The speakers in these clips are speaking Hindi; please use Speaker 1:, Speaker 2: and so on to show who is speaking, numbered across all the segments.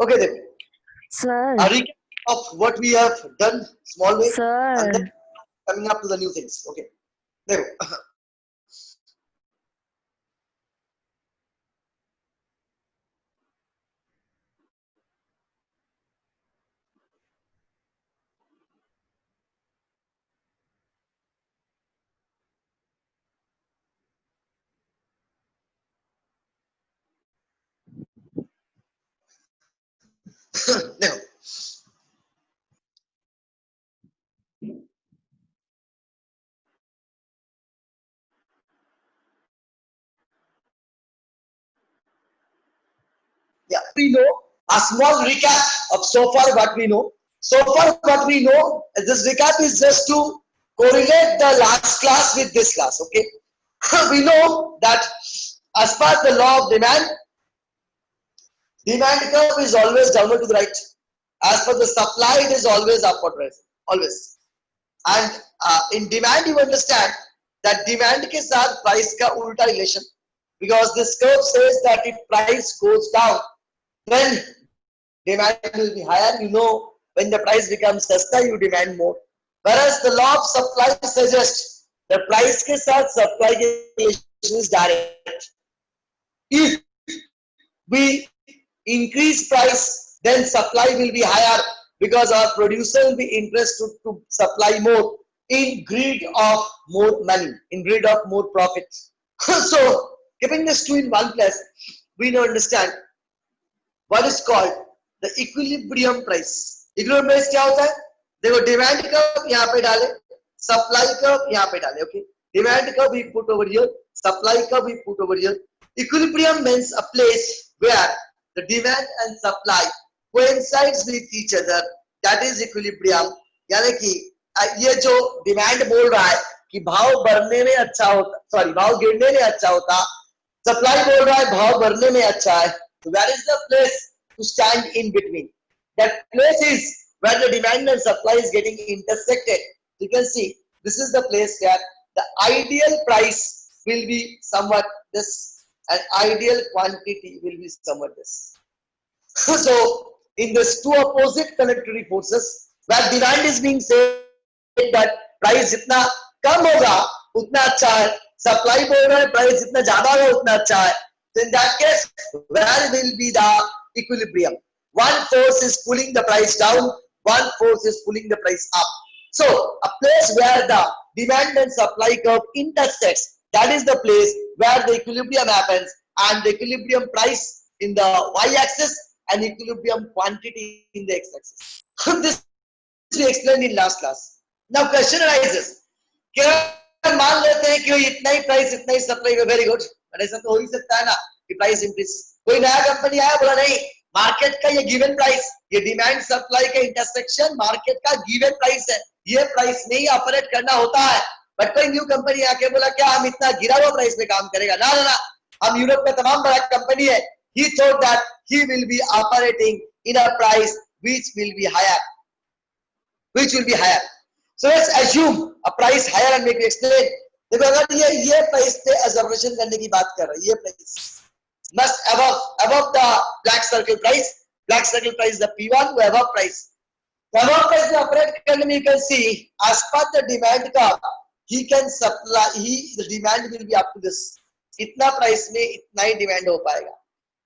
Speaker 1: Okay, then.
Speaker 2: Sir.
Speaker 1: A recap of what we have done, small way, and then
Speaker 2: Sir.
Speaker 1: coming up to the new things. Okay. देखो देखो yeah, we know a small recap of so far what we know. So far what we know, this recap is just to correlate the last class with this class. Okay, we know that as per the law of demand, demand curve is always downward to the right. As per the supply, it is always upward rise, always. And in demand, you understand that demand के साथ price का उल्टा relation, because this curve says that if price goes down, then demand will be higher. You know, when the price becomes sasta, you demand more. Whereas the law of supply suggests the price के साथ supply relation is direct. If we increase price, then supply will be higher, because our producer will be interested to supply more in greed of more money, in greed of more profit. So, keeping this two in one place, we now understand what is called the equilibrium price. Equilibrium price क्या होता है? देखो डिमांड कर्व यहाँ पे डाले, सप्लाई कर्व यहाँ पे डाले. Okay, demand curve we put over here, supply curve we put over here. Equilibrium means a place where the demand and supply coincides with each other. That is equilibrium. यानी कि ये जो डिमांड बोल रहा है कि भाव बढ़ने में अच्छा होता, सॉरी भाव गिरने में अच्छा होता, सप्लाई बोल रहा है भाव बढ़ने में अच्छा है. So where is the place to stand in between? That place is where the demand and supply is getting intersected. You can see this is the place where the ideal price will be somewhat this, and ideal quantity will be somewhat this. So in these two opposite connectory forces, where demand is being said that price जितना कम होगा उतना अच्छा है, सप्लाई बोल रहा है प्राइस जितना ज्यादा होगा उतना अच्छा है. So in that case, where will be the equilibrium? One force is pulling the price down, one force is pulling the price up. So a place where the demand and supply curve intersects, that is the place where the equilibrium happens, and the equilibrium price in the y-axis and equilibrium quantity in the x-axis. This we explained in last class. Now question arises, क्या मान लेते हैं कि इतना ही प्राइस इतना ही सप्लाई में, वेरी गुड, ऐसा तो हो ही सकता है ना कि प्राइस इंक्रीज. कोई नया कंपनी आया बोला नहीं, मार्केट का ये गिवन प्राइस, ये डिमांड सप्लाई का इंटरसेक्शन मार्केट का गिवन प्राइस है, ये प्राइस में ही ऑपरेट करना होता है. बट कोई न्यू कंपनी आके बोला क्या हम इतना गिरा हुआ प्राइस में काम करेगा? ना ना ना, हम यूरोप में तमाम बड़ा कंपनी है. He thought that he will be operating in a price which will be higher, which will be higher. So let's assume a price higher and make me explain. देखो अगर ये प्राइस पे assumption करने की बात कर रहा है, ये price must above the black circle price. Black circle price is the P1 to above price. The above price में operate करने में you can see as per the demand का he can supply, the demand will be up to this. इतना प्राइस में इतना ही डिमांड हो पाएगा,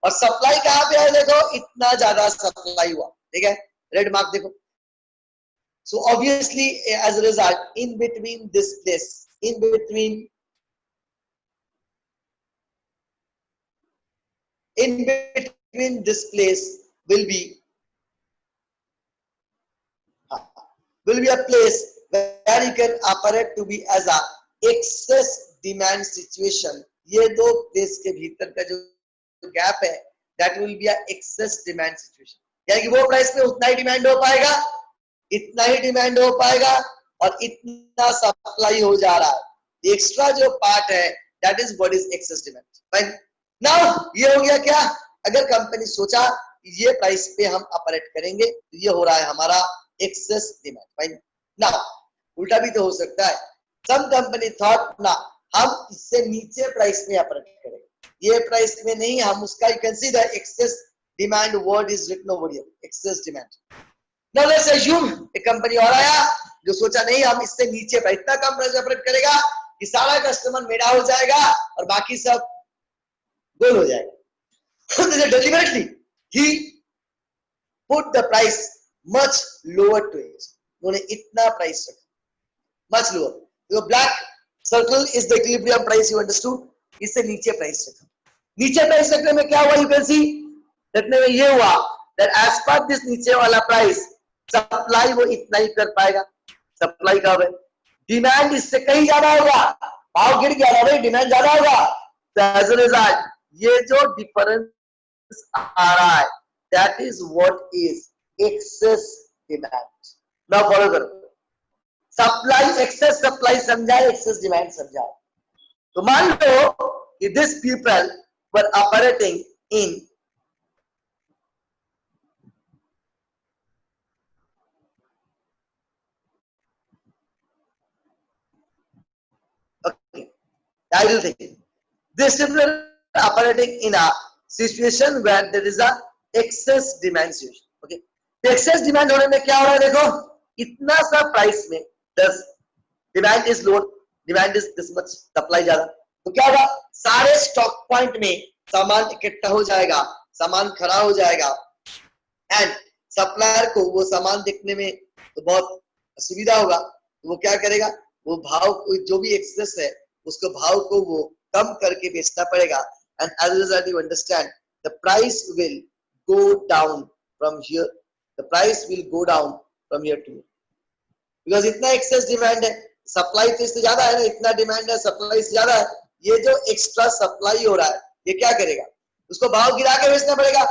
Speaker 1: और सप्लाई कहाँ पे है देखो, इतना ज्यादा सप्लाई हुआ. ठीक है, रेड मार्क देखो. So obviously, as a result, in between this place, in between this place will be a place where you can operate to be as a excess demand situation. ये दो place के भीतर का जो gap है, that will be a excess demand situation. यानी कि वो price में उतना ही demand हो पाएगा, इतना ही डिमांड हो पाएगा, और इतना सप्लाई हो जा रहा है. एक्स्ट्रा जो पार्ट है that is what is excess demand. Fine. Now ये हो गया क्या, अगर कंपनी सोचा ये प्राइस पे हम ऑपरेट करेंगे तो ये हो रहा है हमारा एक्सेस डिमांड. फाइन. नाउ उल्टा भी तो हो सकता है, सम कंपनी थॉट ना हम इससे नीचे प्राइस में ऑपरेट करेंगे, ये प्राइस में नहीं, हम उसका you can see the excess demand word is written over here, excess demand. Now let's assume एक कंपनी और आया जो सोचा नहीं हम इससे नीचे पर इतना कम प्राइस ऑफर करेगा कि सारा कस्टमर मेरा हो जाएगा और बाकी सब गोल हो जाएगा. Deliberately he put the price much lower to it. उन्होंने इतना प्राइस रखा much lower. The black circle is the equilibrium price, you understood. इससे नीचे प्राइस रखा. नीचे प्राइस रखने में क्या हुआ, you can see रखने में ये हुआ that as per this नीचे वाला प्राइस सप्लाई वो इतना ही कर पाएगा. सप्लाई कब है, डिमांड इससे कहीं ज्यादा होगा, भाव गिर गया ना भाई, डिमांड ज्यादा होगा. तो एज अ रिजल्ट ये जो डिफरेंस आ रहा है that is what is access demand. Now follow करो, सप्लाई एक्सेस सप्लाई समझाए, एक्सेस डिमांड समझाए. तो मान लो कि this people were operating in ideal thing. This people are operating in a situation where there is a excess demand situation. Okay, तो excess demand होने में क्या हो रहा है, देखो इतना सा प्राइस में 10, demand is low, demand is this much, supply ज्यादा. तो क्या होगा, सारे स्टॉक पॉइंट में सामान इकट्ठा हो जाएगा, सामान खड़ा हो जाएगा एंड सप्लायर को वो सामान देखने में तो बहुत असुविधा होगा. तो वो क्या करेगा, वो भाव जो भी एक्सेस है उसको भाव को वो कम करके बेचना पड़ेगा. And as a result you understand the price will go down from here, the price will go down from here to here, because इतना एक्सेस डिमांड है, सप्लाई तो इससे ज्यादा है ना, इतना डिमांड है सप्लाई से ज्यादा है. ये जो एक्स्ट्रा सप्लाई हो रहा है ये क्या करेगा, उसको भाव गिरा के बेचना पड़ेगा.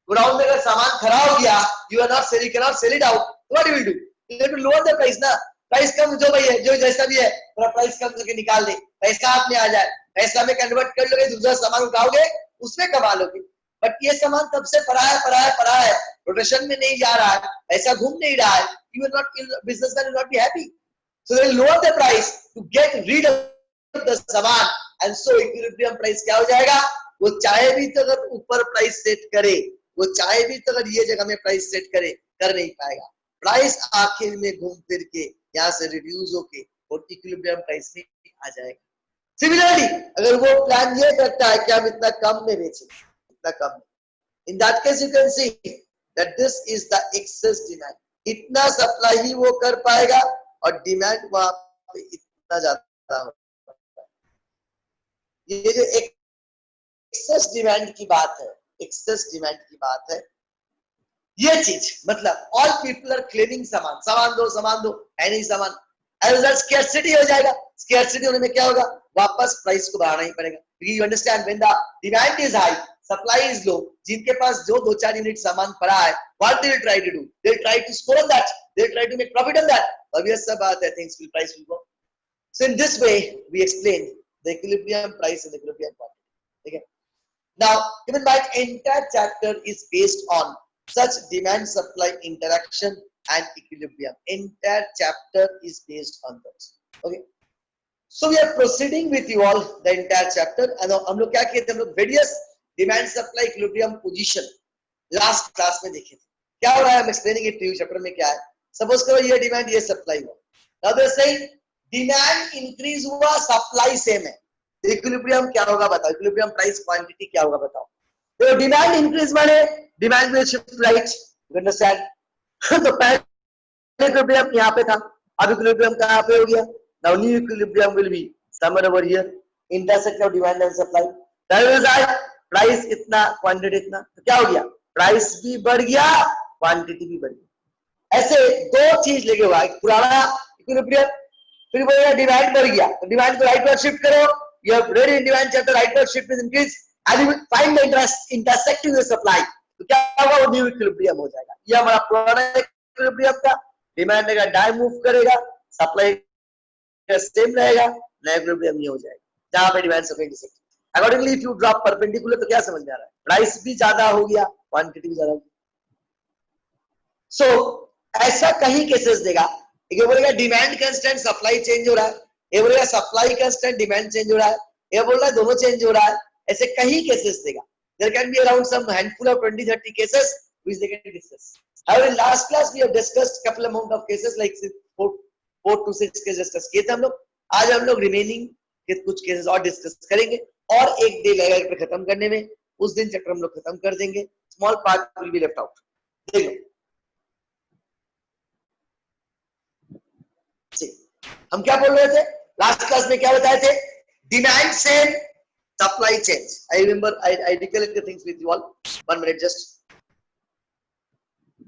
Speaker 1: गोडाउन में अगर सामान खराब हो गया, you are not selling, can not sell it out, what you will do, you have to lower the price ना. प्राइस कम जो भाई है, जो जैसा भी है थोड़ा प्राइस कम करके निकाल दे, पैसा हाथ में आ जाए, पैसा में कन्वर्ट कर लोगे, दूसरा सामान उठाओगे उसमें कमा लोगे. बट ये सामान तब से पड़ा है, रोटेशन में नहीं जा रहा है, पैसा घूम नहीं रहा है, you will not, businessman will not be happy, so they lower the price to get rid of the सामान. and so equilibrium price क्या हो जाएगा, वो चाहे भी तो अगर ऊपर प्राइस सेट करे, वो चाहे भी तो अगर ये जगह में प्राइस सेट करे, कर नहीं पाएगा. प्राइस आखिर में घूम फिर के यहाँ से रिड्यूस होके और इक्विलिब्रियम प्राइस में आ जाएगा. सिमिलरली अगर वो प्लान ये करता है कि हम इतना कम में बेचें, इतना कम, in that case you can see that this is the excess demand. इतना सप्लाई ही वो कर पाएगा और डिमांड वहां पे इतना ज्यादा होगा. ये जो एक्सेस डिमांड की बात है, एक्सेस डिमांड की बात है, ये चीज मतलब ऑल पीपल आर क्लेमिंग सामान दो है नहीं सामान, एज रिजल्ट स्कैर्सिटी हो जाएगा. स्कैर्सिटी होने में क्या होगा, वापस प्राइस को बढ़ाना ही पड़ेगा. You understand, when the demand is high supply is low, जिनके पास जो 2-4 यूनिट सामान पड़ा है, what they will try to do, they will try to score on that, they will try to make profit on that. Obvious सा बात है, things will price will go. So in this way we explain the equilibrium price and equilibrium quantity. ठीक है, now given by entire chapter is based on such demand supply interaction and equilibrium. Entire chapter is based on those. Okay, so we are proceeding with you all the entire chapter. and हम लोग क्या किए थे, हम लोग various demand supply equilibrium position last class में देखे थे. क्या हो रहा है, I'm explaining it to you. chapter में क्या है, suppose करो ये demand ये supply हुआ, now they say demand increase हुआ, supply same है, तो equilibrium क्या होगा बताओ, equilibrium price quantity क्या होगा बताओ. तो डिमांड इंक्रीज माने demand will shift right, you understand. तो पहले इक्विलिब्रियम यहाँ पे था, अब इक्विलिब्रियम कहाँ पे हो गया, now new equilibrium will be somewhere over here, intersect of demand and supply. That is price इतना, क्वांटिटी इतना, तो क्या हो गया, प्राइस भी बढ़ गया, क्वांटिटी भी बढ़ गई. ऐसे दो चीज लेके हुआ, एक पुराना इक्विलिब्रियम, फिर बोलेगा डिमांड बढ़ गया, तो डिमांड को राइट वर्ड शिफ्ट करो. You have read in demand chapter, right word shift is increase and you will find the intersecting the supply. तो क्या होगा, वो न्यू इक्विलिब्रियम हो जाएगा. ये हमारा पुराना इक्विलिब्रियम था, डिमांड का डाई मूव करेगा, सप्लाई का सेम रहेगा, नया इक्विलिब्रियम ये हो जाएगा जहां पे demand supply intersect. Accordingly if you drop perpendicular तो क्या समझ में आ रहा है, प्राइस भी ज्यादा हो गया, क्वांटिटी भी ज्यादा हो गई. सो ऐसा कहीं केसेस देगा, ये बोलेगा डिमांड कांस्टेंट सप्लाई चेंज हो रहा है, ये बोलेगा सप्लाई कांस्टेंट डिमांड चेंज हो रहा है, ये बोल रहा है दोनों चेंज हो रहा है. ऐसे कहीं केसेस देगा. there can be around some handful of 20-30 cases which they can discuss. However, in last class we have discussed couple amount of cases like 4 to 6 cases discuss किए थे हम लोग. आज हम लोग रिमेनिंग के कुछ केसेस और डिस्कस करेंगे और एक डे लगेगा पे खत्म करने में. उस दिन चैप्टर हम लोग खत्म कर देंगे. Small part will be left out. देखो हम क्या बोल रहे थे लास्ट क्लास में, क्या बताए थे? Demand same, supply change. I remember, I recollect the things with you all. 1 minute just.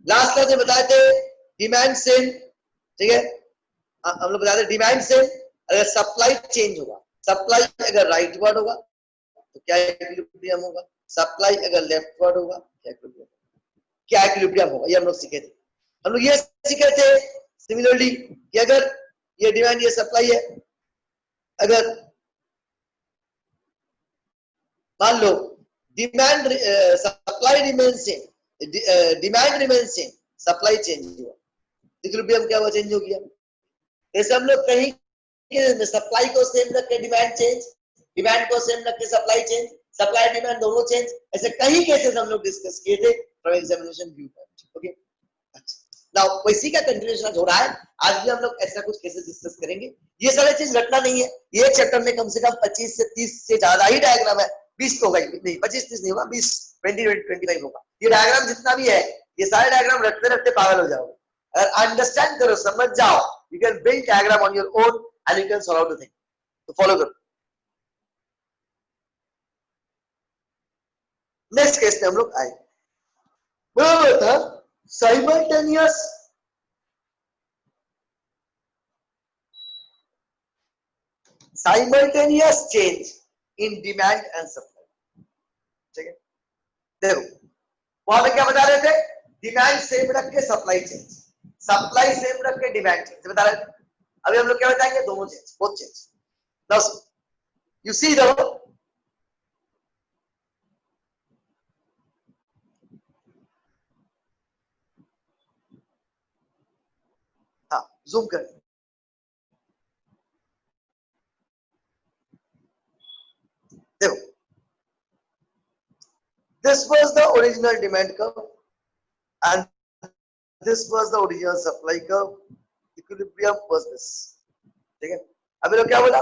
Speaker 1: Last class में बताए थे डिमांड सेम, ठीक है. हम लोग बताते डिमांड सेम, अगर सप्लाई चेंज होगा, सप्लाई अगर राइट वर्ड होगा तो क्या इक्विलिब्रियम होगा, सप्लाई अगर लेफ्ट वर्ड होगा क्या इक्विलिब्रियम होगा. ये हम लोग सीखे थे. हम लोग ये सीखे थे सिमिलरली कि अगर ये डिमांड ये सप्लाई है, अगर मान लो demand supply remain same, demand remain same, supply change हुआ, इक्विलिब्रियम क्या हुआ? चेंज हो गया. जैसे हम लोग कहीं सप्लाई को सेम रख के डिमांड चेंज, डिमांड को सेम रख के सप्लाई चेंज, सप्लाई डिमांड दोनों चेंज, ऐसे कई केसेस हम लोग डिस्कस किए थे from examination view point. Okay, now वैसी का कंटिन्यूएशन हो रहा है. आज भी हम लोग ऐसा कुछ केसेस डिस्कस करेंगे. ये सारे चीज रटना नहीं है. ये चैप्टर में कम से कम 25 से 30 से ज्यादा ही डायग्राम है. 20 तो होगा नहीं, 25-30 नहीं होगा, 20 20-25 होगा. ये डायग्राम जितना भी है, ये सारे डायग्राम रटते रटते पागल हो जाओगे. अगर अंडरस्टैंड करो, समझ जाओ, you can build diagram on your own and you can solve the thing. तो फॉलो करो. नेक्स्ट केस में हम लोग आए. बराबर था simultaneous change in demand and supply. ठीक है, देखो वहां पे क्या बता रहे थे? डिमांड सेम रख के सप्लाई चेंज, सप्लाई सेम रख के डिमांड चेंज बता रहे थे. अभी हम लोग क्या बताएंगे? दोनों change, both change. Now you see the, हाँ जूम कर. देखो this was the original demand curve and this was the original supply curve. Equilibrium was this. ठीक है, अभी लोग क्या बोला?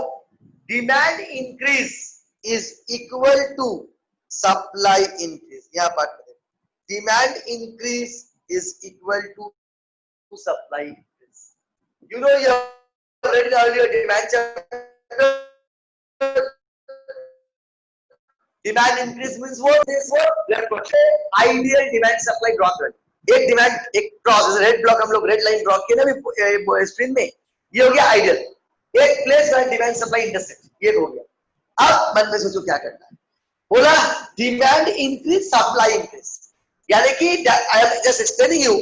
Speaker 1: Demand increase is equal to supply increase. यहाँ बात करें, demand increase is equal to supply increase. You know you have read earlier demand chapter. Demand increase means what? This what ideal demand supply draw कर. एक डिमांड एक क्रॉस रेड ब्लॉक हम लोग रेड लाइन ड्रॉ किए ना भी स्क्रीन में. ये हो गया आइडियल. एक place where demand supply intersect, ये हो गया. अब मन में सोचो क्या करना है. बोला डिमांड इंक्रीज सप्लाई इंक्रीज, यानी कि I am just explaining you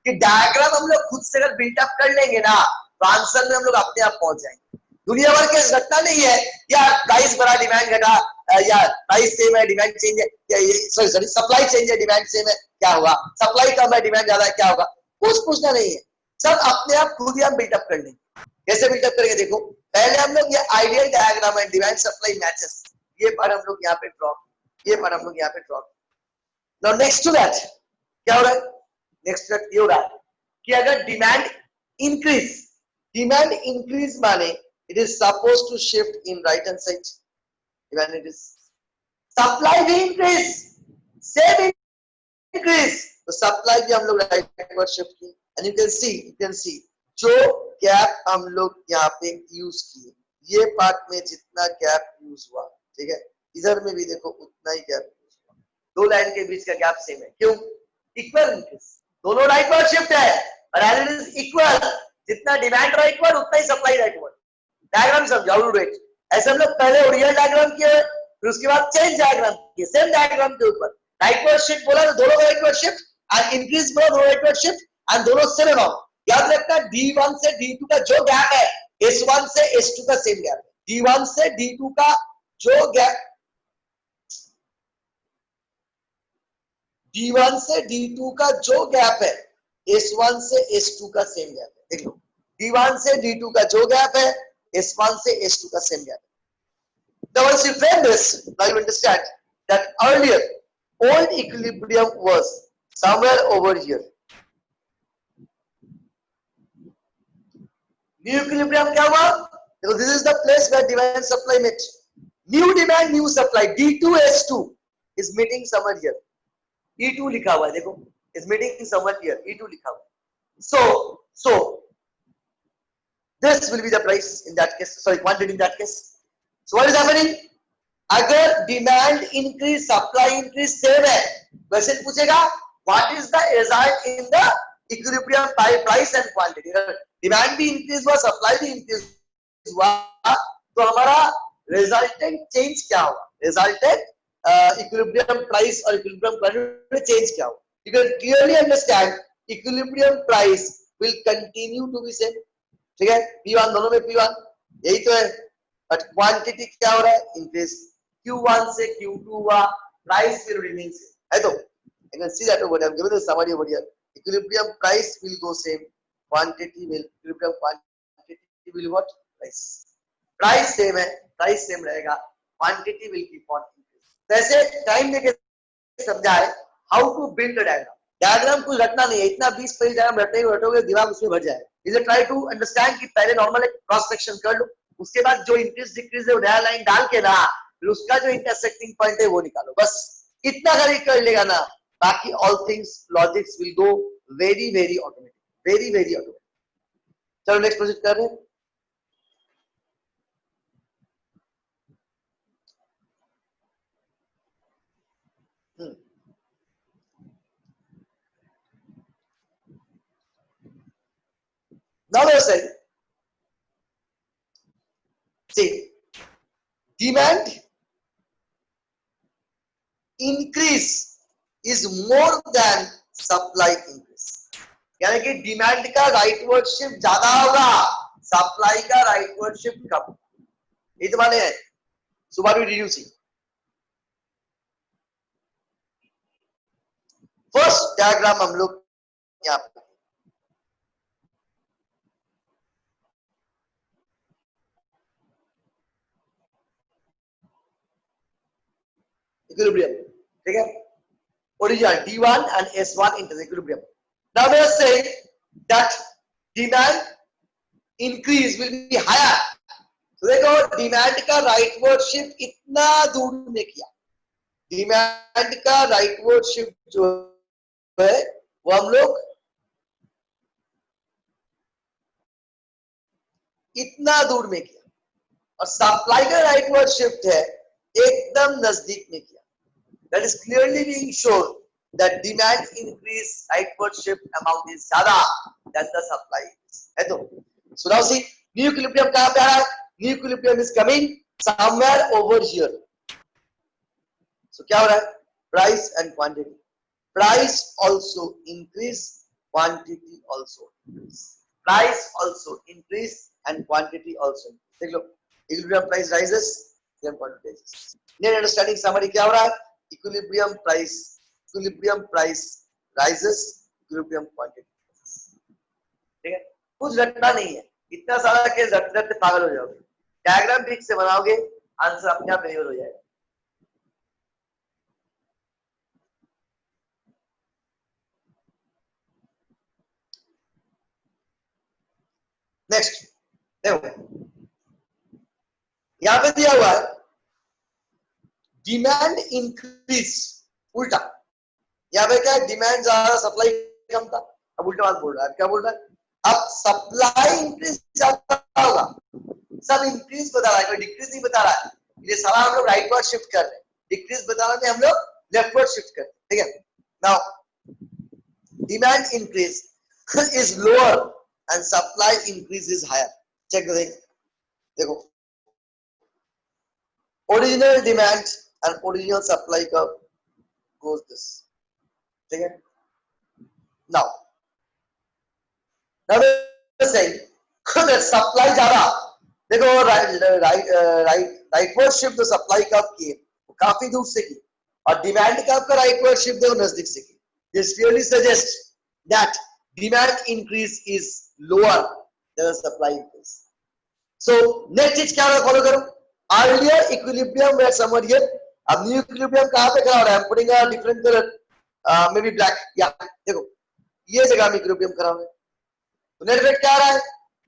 Speaker 1: कि डायग्राम हम लोग खुद से अगर बिल्टअप कर लेंगे ना तो आंसर में हम लोग अपने आप पहुंच जाएंगे. दुनिया भर के घटना नहीं है यार, प्राइस बढ़ा डिमांड घटा, या प्राइस सेम है डिमांड चेंज है, या सॉरी सप्लाई चेंज है डिमांड सेम है क्या हुआ, सप्लाई कम है डिमांड ज्यादा है क्या होगा. कुछ पूछना नहीं है, सब अपने आप खुद ही हम बिल्टअप कर लेंगे. कैसे बिल्टअप करेंगे? देखो पहले हम लोग ये आइडियल डायग्राम है, डिमांड सप्लाई मैचेस, ये पार्ट हम लोग यहाँ पे ड्रॉ, ये पार्ट हम लोग यहाँ पे draw. Now next to that क्या हो रहा है? नेक्स्ट टू दैट ये हो रहा है कि अगर डिमांड इंक्रीज माने it is supposed to shift in right hand side. When it is supply भी increase, same increase, तो supply भी हम लोग right पर shift किए. And you can see जो गैप हम लोग यहाँ पे यूज किए, ये पार्ट में जितना गैप यूज हुआ, ठीक है, इधर में भी देखो उतना ही गैप यूज हुआ. दो लाइन के बीच का गैप सेम है. क्यों? इक्वल इंक्रीज, दोनों राइट पर शिफ्ट है. और एज इट इज इक्वल, जितना डिमांड राइट पर उतना ही सप्लाई राइट पर. डायग्राम समझाओ रेट. ऐसे हम लोग पहले ओरिजिनल डायग्राम किए, फिर उसके बाद चेंज डायग्राम किए. सेम डायग्राम के ऊपर राइटवर्ड शिफ्ट बोला तो दोनों राइटवर्ड शिफ्ट, एंड इंक्रीज बोला दोनों राइटवर्ड शिफ्ट, एंड दोनों सेम अमाउंट. याद रखना D1 से D2 का जो गैप है S1 से S2 का सेम गैप है. D1 से D2 का जो गैप, D1 से D2 का जो गैप है S1 से S2 का सेम गैप है. देख लो D1 से D2 का जो गैप है S1 से S2 का same gap. Now once you frame this, now you understand that earlier old equilibrium was somewhere over here. New equilibrium क्या हुआ? देखो, this is the place where demand and supply met. New demand, new supply. D2H2 is meeting somewhere here. E2 लिखा हुआ है, देखो, is meeting somewhere here. E2 लिखा हुआ है. So this will be the price in that case. Sorry, quantity in that case. So what is happening? अगर demand increase supply increase same है, क्वेश्चन पूछेगा what is the result in the equilibrium price and quantity. Demand भी इंक्रीज हुआ, सप्लाई भी इंक्रीज हुआ, तो हमारा रिजल्टेंट चेंज क्या होगा? रिजल्टेंट इक्विलिब्रियम प्राइस और इक्विलिब्रियम क्वांटिटी में चेंज क्या होगा? You can clearly understand equilibrium price will continue to be same. ठीक है, P1 दोनों में P1 यही तो है, बट क्वांटिटी क्या हो रहा है? इंक्रीज. Q1 से Q2 हुआ, प्राइस विल रिमेन सेम. है तो you can see that over here. I'm giving the summary over here. Equilibrium price will go same, quantity will equilibrium quantity will what? Price. Price same है, price same रहेगा, quantity will keep on increase. जैसे टाइम देके समझाए how to build a diagram. Diagram कुछ रटना नहीं है, इतना 20 पेज डायग्राम रटोगे दिमाग उसमें भर जाएगा. इसे ट्राई टू अंडरस्टैंड कि पहले नॉर्मल एक क्रॉस सेक्शन कर लो, उसके बाद जो इंक्रीज डिक्रीज है नया लाइन डाल के ना, फिर उसका जो इंटरसेक्टिंग पॉइंट है वो निकालो. बस इतना अगर कर लेगा ना, बाकी all things logics will go very very automatic, very very automatic. चलो नेक्स्ट प्रोजेक्ट कर रहे हैं. Now they say, see, demand increase is more than supply increase. यानी कि डिमांड का राइटवर्ड शिफ्ट ज्यादा होगा, सप्लाई का राइटवर्ड शिफ्ट कम. ये तो माने है. So what we reducing? First diagram हम लोग यहाँ पे equilibrium. ठीक है, original D1 and S1 into equilibrium. Now we are saying that demand increase will be higher. तो देखो डिमांड का राइटवर्ड शिफ्ट इतना दूर में किया. डिमांड का राइटवर्ड शिफ्ट जो है वो हम लोग इतना दूर में किया, और सप्लाई का राइटवर्ड शिफ्ट है एकदम नजदीक में किया. That is clearly being shown that demand increase rightward shift amount is ज़्यादा than the supply है तो. So now see, new equilibrium कहाँ पे आ रहा है? New equilibrium is coming somewhere over here. So क्या हो रहा है? Price and quantity. Price also increase, quantity also increase. Price also increase and quantity also increase. देख लो, equilibrium price rises, then quantity rises. Need understanding summary क्या हो रहा है? Equilibrium price rises, equilibrium quantity rises. ठीक है, कुछ रटना नहीं है, इतना सारा केस रटते रटते पागल हो जाओगे. डायग्राम ठीक से बनाओगे, आंसर अपने आप डिलीवर हो जाएगा. नेक्स्ट देखो, यहां पे दिया हुआ है डिमांड इंक्रीज, उल्टा. यहाँ पे क्या है? डिमांड ज्यादा, सप्लाई कम था. अब उल्टा बात बोल रहा है. क्या बोल रहा है? अब सप्लाई इंक्रीज ज्यादा होगा, सब इंक्रीज बता रहा है, कोई डिक्रीज नहीं बता रहा है. ये सारा हम लोग राइटवर्ड शिफ्ट कर रहे हैं, डिक्रीज बता रहे हैं हम लोग लेफ्टवर्ड शिफ्ट कर रहे हैं. ठीक है, now demand increase is lower and supply increase is higher. Check देखो, original demand and original supply curve goes this. ठीक है, now we're saying that supply ज्यादा, देखो राइटवर्ड शिफ्ट जो सप्लाई कर्व की है वो काफी दूर से की, और डिमांड कर्व का राइटवर्ड शिफ्ट देखो नजदीक से की. This clearly suggests that demand increase is lower than the supply increase. So next चीज क्या फॉलो करो? Earlier equilibrium were somewhere here, अब न्यू इक्विलिब्रियम कहां पे खड़ा हो रहा है? Putting a different colour, may be black, या देखो ये जगह में इक्विलिब्रियम खड़ा हुआ है। तो नेट इफेक्ट क्या आ रहा है?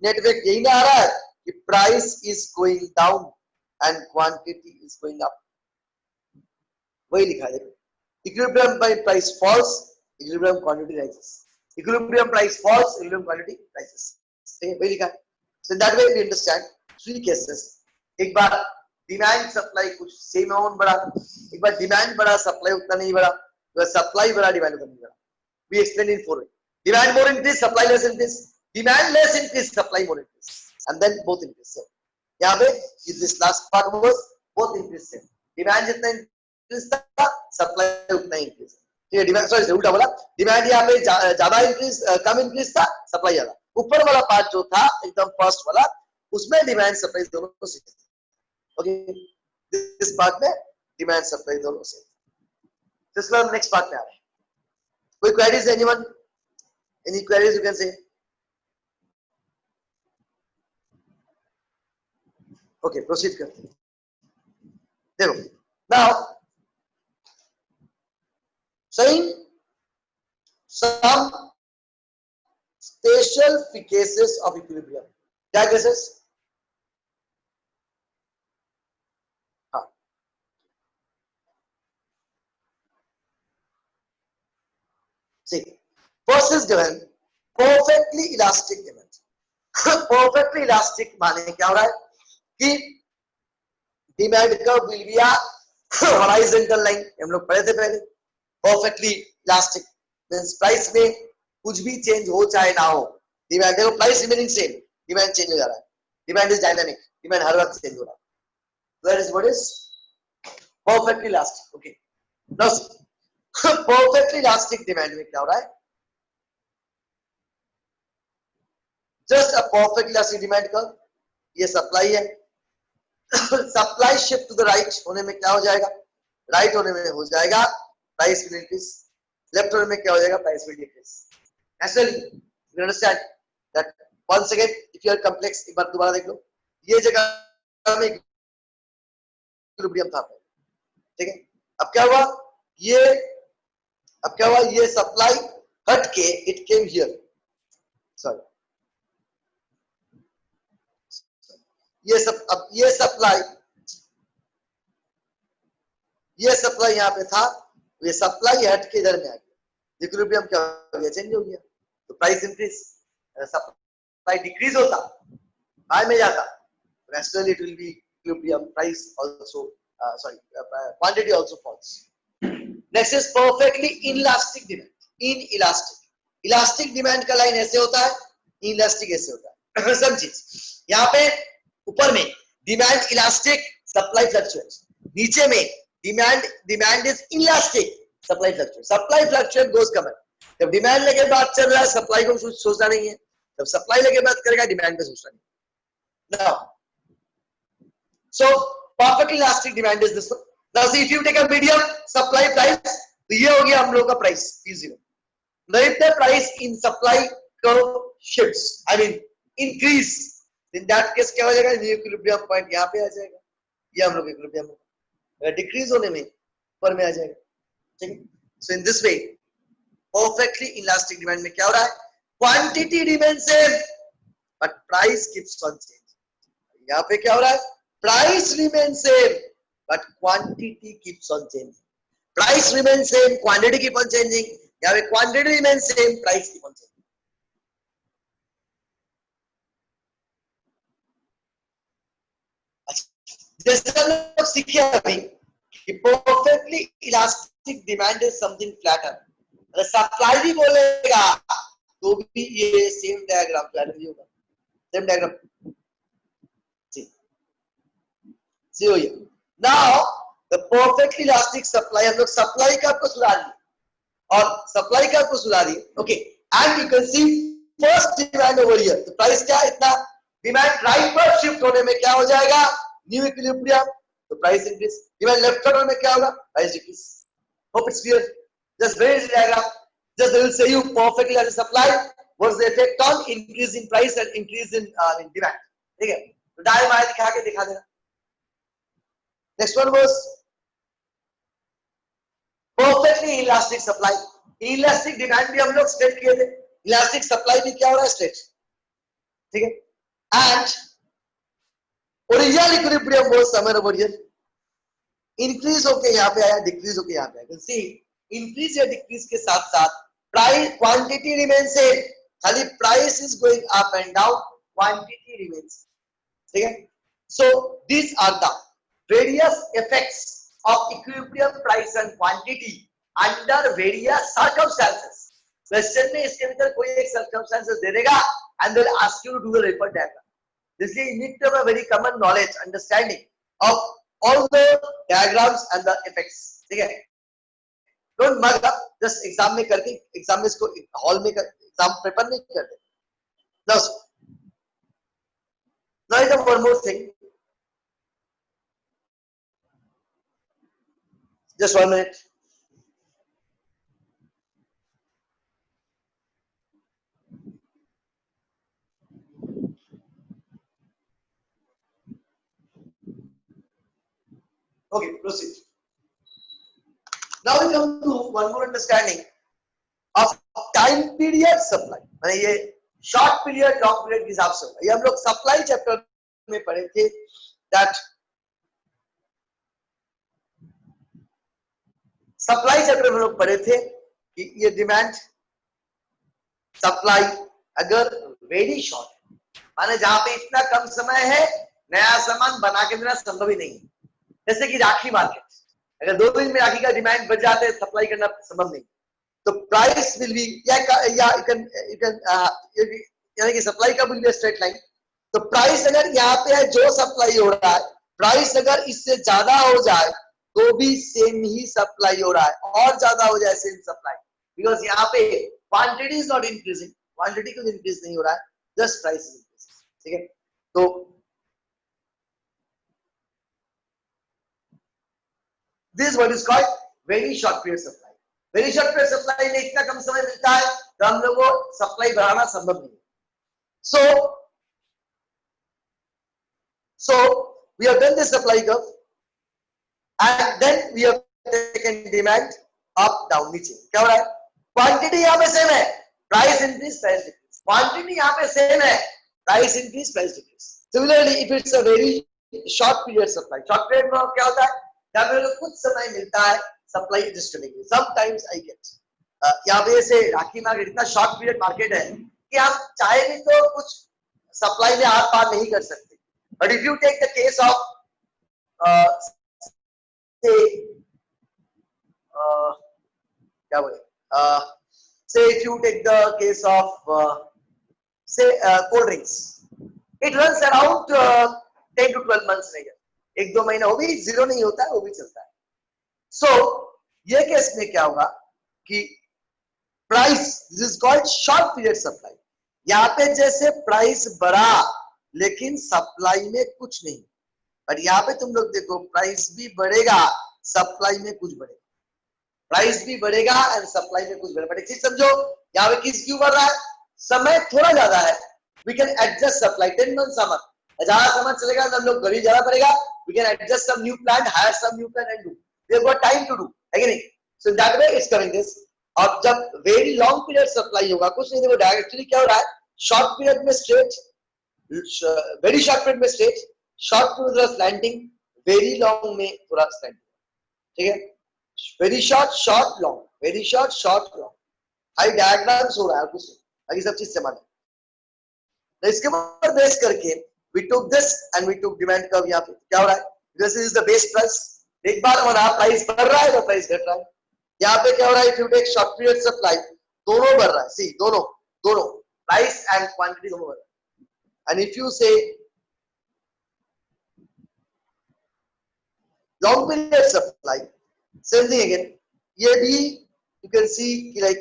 Speaker 1: नेट इफेक्ट यही ना आ रहा है कि price is going down and quantity is going up, वही लिखा है। Equilibrium by price falls, equilibrium quantity rises, equilibrium price falls, equilibrium quantity rises, ठीक है, वही लिखा है। So that way we understand three cases. एक बार डिमांड सप्लाई कुछ सेम अमाउंट बढ़ा, एक बार डिमांड बढ़ा सप्लाई उतना नहीं बढ़ा, तो सप्लाई बढ़ा डिमांड उतना नहीं बढ़ा। We explain in four way, demand more increase, supply less increase, demand less increase, supply more increase, and then both increase. So यहाँ पे this last part was both increase same, demand जितना इंक्रीज था सप्लाई उतना इंक्रीज, ठीक है। डिमांड सॉरी उल्टा बोला, डिमांड यहाँ पे ज्यादा इंक्रीज, कम इंक्रीज था, सप्लाई ज्यादा। ऊपर वाला पार्ट जो था एकदम फर्स्ट वाला, उसमें डिमांड सप्लाई दोनों से, ओके, इस पार्ट में डिमांड सप्लाई दोनों से। इसके बाद नेक्स्ट पार्ट में आ रहे हैं। कोई queries anyone? Any queries you can say? Okay, proceed करते हैं। देखो now saying some special cases of equilibrium, क्या केसेस? हाँ, see, first is given perfectly elastic demand. perfectly elastic माने क्या हो रहा है कि demand curve will be a horizontal line, हम लोग पढ़े थे पहले। परफेक्टली इलास्टिक मींस प्राइस में कुछ भी चेंज हो चाहे ना हो, डिमांड देखो price remaining same, demand change हो जा रहा है, डिमांड इज डायनामिक, डिमांड हर वक्त चेंज हो रहा है। That is what is perfectly elastic. Okay, now perfectly elastic demand में क्या हो रहा है? Just a perfectly elastic demand curve, ये सप्लाई है, supply shift to the right होने में क्या हो जाएगा? राइट होने में हो जाएगा प्राइस विल इंक्रीज, लेफ्ट होने में क्या हो जाएगा? Price will decrease. Naturally you understand that once again if you are complex, एक बार दोबारा देख लो, ये जगह में इक्विलिब्रियम था, ठीक है। अब क्या हुआ? ये अब क्या हुआ? ये सप्लाई हट के इट केम हियर, सॉरी ये सब, अब ये सप्लाई यहाँ पे था, ये सप्लाई हट के इधर में आ गया, इक्विलिब्रियम क्या हो गया? चेंज हो गया, तो प्राइस इंक्रीज, सप्लाई डिक्रीज होता, हाई में जाता, naturally it will be equilibrium, price also quantity also falls. Next is perfectly inelastic demand. Elastic demand का लाइन ऐसे होता है, इनइलास्टिक ऐसे होता है। समझिए, यहाँ पे ऊपर में डिमांड इलास्टिक, सप्लाई फ्लक्चुएट्स, नीचे में demand is inelastic, supply fluctuate, supply fluctuate goes कमर। जब डिमांड लेके बात चल रहा है, सप्लाई को सोचना नहीं है, जब सप्लाई लेके बात करेगा डिमांड पे सोचना नहीं। Now so perfectly elastic demand is this one. Now see, if you take a medium supply price, तो ये हो गया हम लोग का price P0. Now if the price in supply curve shifts, I mean increase, in that case क्या हो जाएगा? न्यू इक्विलिब्रियम पॉइंट यहाँ पे आ जाएगा, ये हम लोग इक्विलिब्रियम होगा, डिक्रीज होने में ऊपर में आ जाएगा, ठीक है। So in this way perfectly elastic demand में क्या हो रहा है? Quantity remain same but price keeps on change. यहाँ पे क्या हो रहा है? Price remains same, but quantity keeps on changing. Price remains same, quantity keep on changing. यहाँ पे quantity remains same, price keep on changing. जैसे हम लोग सीखे अभी कि perfectly elastic demand is something flatter. अगर सप्लाई भी बोलेगा तो भी ये सेम डायग्राम flatter ही होगा, same diagram. See here. Now the perfectly elastic supply, हम लोग सप्लाई का आपको सुना दिए और सप्लाई का आपको सुना दिए, okay, and you can C first demand over here, तो प्राइस क्या है? इतना डिमांड राइट पर शिफ्ट होने में क्या हो जाएगा? न्यू इक्विलिब्रियम, तो प्राइस इंक्रीज। डिमांड लेफ्ट होने में क्या होगा? Price decrease. Hope it's clear. Just very easy diagram, just they will say you perfectly elastic supply, what is the effect on increase in price and increase in demand, ठीक है। तो डायग्राम दिखा के दिखा देना। Next one was elastic supply, elastic demand भी हम लोग स्ट्रेट किए थे, इलास्टिक सप्लाई भी क्या हो रहा है, स्ट्रेट, ठीक है। एंड ओरिजिनल इक्विलिब्रियम वो समर ओवर हियर इंक्रीज होके यहाँ पे आया, डिक्रीज होके यहाँ पे आया। सी इंक्रीज या डिक्रीज के साथ साथ प्राइस क्वांटिटी रिमेन सेम, खाली price is going up and down, quantity remains, ठीक है। सो these are the various effects of equilibrium price and quantity under various circumstances. Question में इसके भीतर कोई एक circumstances दे देगा and they'll ask you to do the referred diagram. This is you need to have a very common knowledge, understanding of all the diagrams and the effects, ठीक है। Don't mug up, just exam में करके, एग्जाम में इसको हॉल में एग्जाम पेपर नहीं करते। Now I have one more thing. Just 1 minute. Okay, proceed. Now we come to one more understanding of time period supply. माने ये short period, long period के हिसाब से, ये हम लोग supply chapter में पढ़े थे that सप्लाई चैप्टर में लोग पढ़े थे कि ये डिमांड सप्लाई अगर वेरी शॉर्ट है, माने जहां पे इतना कम समय है नया सामान बना के देना संभव ही नहीं है, जैसे कि राखी मार्केट, अगर 2 दिन में राखी का डिमांड बढ़ जाते है सप्लाई करना संभव नहीं, तो प्राइस विल बी या यानी कि सप्लाई का विल बी स्ट्रेट लाइन। तो प्राइस अगर यहाँ पे है जो सप्लाई हो रहा है, प्राइस अगर इससे ज्यादा हो जाए तो भी सेम ही सप्लाई हो रहा है, और ज्यादा हो जाए सेम सप्लाई, बिकॉज यहाँ पे quantity is not increasing, quantity कुछ इंक्रीज नहीं हो रहा है, जस्ट प्राइस इज इंक्रीजिंग, ठीक है। तो this what is called very short period supply. Very short period supply में इतना कम समय मिलता है तो हम लोग को सप्लाई बढ़ाना संभव नहीं है। So we have done the supply curve and then we have taken demand up down नीचे, क्या हो रहा है, क्वांटिटी यहाँ पे सेम है, price increase price decrease, quantity यहाँ पे सेम है, price increase price decrease. Similarly if it's a very short period supply, short period में क्या होता है, जब मेरे को कुछ समय मिलता है सप्लाई एडजस्ट करने के लिए, समटाइम्स आई गेट, यहाँ पे से राखी मार्केट इतना शॉर्ट पीरियड मार्केट है कि आप चाहे भी तो कुछ सप्लाई में आर पार नहीं कर सकते। But if you take the case of क्या बोले, say if you take the case of say cold drinks, it runs around 10 to 12 months नहीं है, 1-2 महीना, वो भी जीरो नहीं होता है, वो भी चलता है। सो ये केस में क्या होगा कि price, this is called short period supply, यहाँ पे जैसे प्राइस बढ़ा लेकिन सप्लाई में कुछ नहीं, पर यहाँ पे तुम लोग देखो प्राइस भी बढ़ेगा सप्लाई में कुछ बढ़ेगा, प्राइस भी बढ़ेगा एंड सप्लाई में कुछ बढ़ेगा। बट एक चीज समझो, यहाँ पे किस क्यों बढ़ रहा है, समय थोड़ा ज्यादा है, we can adjust supply 10 month summer, ज्यादा समय चलेगा तो हम लोग गरीब ज्यादा पड़ेगा, we can adjust some new plant, hire some new plant and do, we have got time to do, है कि नहीं। So that way it's coming this. और जब वेरी लॉन्ग पीरियड सप्लाई होगा, कुछ नहीं, देखो डायरेक्टली क्या हो रहा है, शॉर्ट पीरियड में स्ट्रेट, वेरी शॉर्ट पीरियड में स्ट्रेट, शॉर्ट पीरियड में स्लैंटिंग, वेरी लॉन्ग में थोड़ा स्लैंटिंग, ठीक है। Very short short long, very short short long, high diagrams हो रहा है कुछ नहीं, बाकी सब चीज समान है। तो इसके ऊपर बेस करके we took this and we took demand curve, यहाँ पे क्या हो रहा है, this is the base price, एक बार हमारा प्राइस बढ़ रहा है तो प्राइस घट रहा है, यहाँ पे क्या हो रहा है, if you take short period supply दोनों बढ़ रहा है, सी दोनों प्राइस एंड क्वांटिटी दोनों बढ़ रहा है। एंड इफ यू से long period supply, same thing again, ये भी यू कैन सी कि लाइक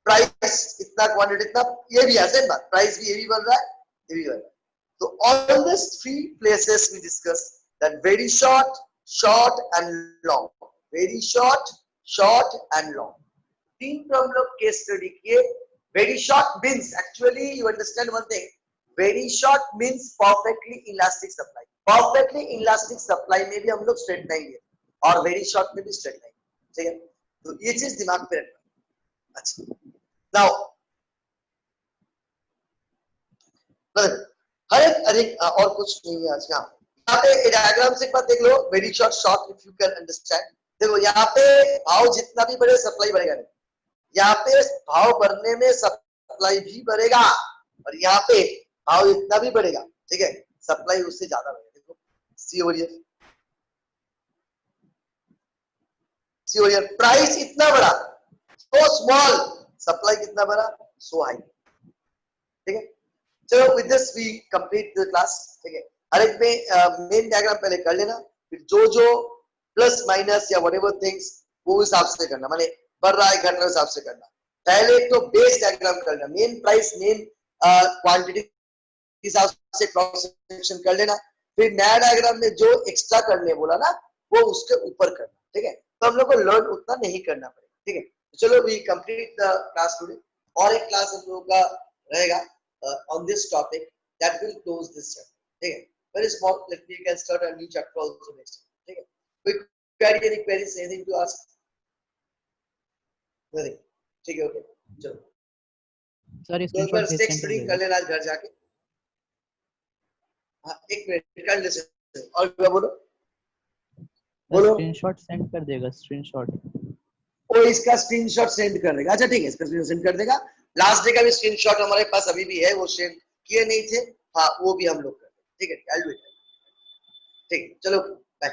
Speaker 1: प्राइस इतना क्वांटिटी इतना, ये भी है सेम बात, प्राइस भी ये भी बढ़ रहा है ये भी बढ़ रहा है। तो all these 3 places we discuss that very short, short and long, very short, short and long, 3 तो हम लोग केस स्टडी किए। very short means actually you understand one thing, very short means perfectly elastic supply, perfectly elastic supply में भी हम लोग स्ट्रेट लाइन है और very short में भी स्ट्रेट लाइन, ठीक है। तो ये चीज दिमाग पे रखना। अच्छा, नाउ हर एक और कुछ नहीं है आज का। यहाँ पे डायग्राम से एक बार देख लो, very short if you can understand. देखो यहाँ पे भाव जितना भी बढ़े सप्लाई बढ़ेगा नहीं, यहाँ पे भाव बढ़ने में सप्लाई भी बढ़ेगा, और यहाँ पे भाव इतना भी बढ़ेगा, ठीक है, सप्लाई उससे ज्यादा बढ़ेगा। देखो see over here, see over here, price इतना बड़ा सो स्मॉल, सप्लाई कितना बड़ा सो हाई, ठीक है। चलो with this we complete the class, ठीक है। हर एक में मेन डायग्राम पहले कर लेना, फिर जो जो प्लस माइनस या व्हाटएवर थिंग्स वो हिसाब से करना, माने बढ़ रहा है घट रहा है हिसाब से करना। पहले तो बेस डायग्राम करना, मेन प्राइस मेन क्वांटिटी हिसाब से क्रॉस सेक्शन कर लेना, फिर नया डायग्राम में जो एक्स्ट्रा करने बोला ना वो उसके ऊपर करना, ठीक है। तो हम लोग को लर्न उतना नहीं करना पड़ेगा, ठीक है। तो चलो we complete the class today, और एक क्लास हम लोगों का रहेगा on this topic that will close this chapter, ठीक है। Very small, let me can start a new chapter also next time, ठीक है। Quick query, any queries, anything to ask? Nothing, ठीक है, ओके चलो
Speaker 2: सर
Speaker 1: तो एक बार टेक्स्ट रीडिंग कर लेना आज घर जाके। हाँ एक मिनट कर ले, और क्या बोलो बोलो।
Speaker 2: स्क्रीनशॉट सेंड कर देगा, स्क्रीनशॉट
Speaker 1: वो इसका स्क्रीनशॉट सेंड कर देगा, अच्छा ठीक है, इसका स्क्रीनशॉट सेंड कर देगा। लास्ट डे का भी स्क्रीनशॉट हमारे पास अभी भी है, वो सेंड किए नहीं थे, हाँ वो भी हम लोग कर देंगे, ठीक है। ठीक, चलो बाय।